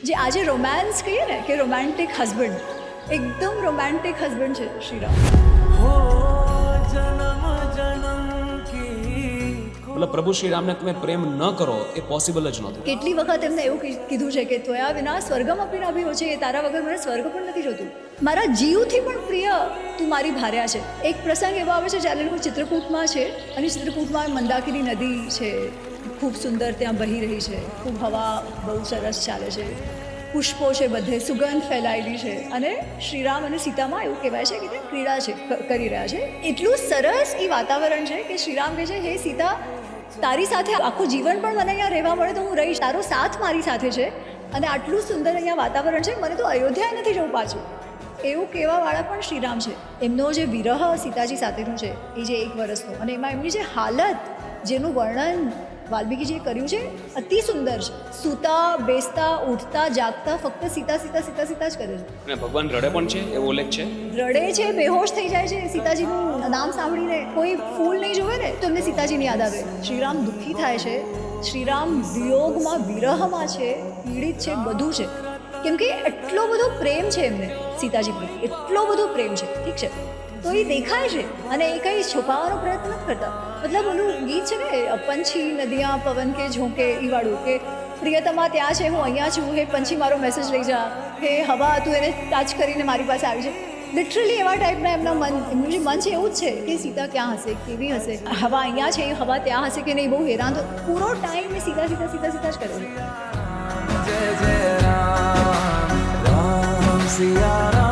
જે આજે રોમાન્સ કહીએ ને કે રોમેન્ટિક હસબન્ડ, એકદમ રોમેન્ટિક હસબન્ડ છે શ્રીરામ. મતલબ પ્રભુ શ્રી રામને તમે પ્રેમ ન કરો એ પોસિબલ જ નહોતું. કેટલી વખત એમને એવું કીધું છે કે ત્વયા વિના સ્વર્ગમ અપી નાભી છે, તારા વગર મને સ્વર્ગ પણ નથી જોતું, મારા જીવથી પણ પ્રિય તું મારી ભાર્યા છે. એક પ્રસંગ એવો આવે છે જ્યારે લોકો ચિત્રકૂટમાં છે અને ચિત્રકૂટમાં મંદાકિની નદી છે, ખૂબ સુંદર ત્યાં બહી રહી છે, ખૂબ હવા બહુ સરસ ચાલે છે, પુષ્પો છે, બધે સુગંધ ફેલાયેલી છે અને શ્રીરામ અને સીતામાં એવું કહેવાય છે કે તે ક્રીડા છે કરી રહ્યા છે. એટલું સરસ એ વાતાવરણ છે કે શ્રીરામ કહે છે, હે સીતા, તારી સાથે આખું જીવન પણ મને અહીંયા રહેવા મળે તો હું રહીશ, તારો સાથ મારી સાથે છે અને આટલું સુંદર અહીંયા વાતાવરણ છે, મને તો અયોધ્યા નથી જવું પાછું. એવું કહેવાવાળા પણ શ્રીરામ છે. એમનો જે વિરહ સીતાજી સાથેનું છે એ જે 1 વર્ષનો, અને એમાં એમની જે હાલત, જેનું વર્ણન વાલ્મીકીજીએ કર્યું છે, અતિ સુંદર છે. સૂતા, બેસતા, ઉઠતા, જાગતા ફક્ત સીતા સીતા સીતા સીતા જ કરે છે. અને ભગવાન રડે પણ છે એવો ઉલ્લેખ છે. રડે છે, બેહોશ થઈ જાય છે સીતાજીનું નામ સાંભળીને. કોઈ ફૂલ નહીં જોવે ને તો એમને સીતાજીની યાદ આવે. શ્રીરામ દુઃખી થાય છે, શ્રીરામ વિયોગમાં, વિરહમાં છે, પીડિત છે, બધું છે. કેમ કે એટલો બધો પ્રેમ છે એમને સીતાજી પ્રત્યે, એટલો બધો પ્રેમ છે, ઠીક છે, તો એ દેખાય છે અને એ કંઈ છુપાવવાનો પ્રયત્ન નથી કરતા. મતલબ ઓલું ગીત છે ને, પંછી નદિયા પવન કે ઝોંકે, એ વાળું કે પ્રિયતમા ત્યાં છે, હું અહીંયા છું, હે પંછી મારો મેસેજ લઈ જા, હે હવા તું એને ટચ કરીને મારી પાસે આવી છે. લિટરલી એવા ટાઈપના એમનું જે મન છે એવું જ છે કે સીતા ક્યાં હશે, કેવી હશે, હવા અહીંયા છે, હવા ત્યાં હશે કે નહીં, બહુ હેરાન. તો પૂરો ટાઈમ એ સીતા સીતા સીતા સીતા જ કરે છે. જય જય રામ રામ સિયા રામ.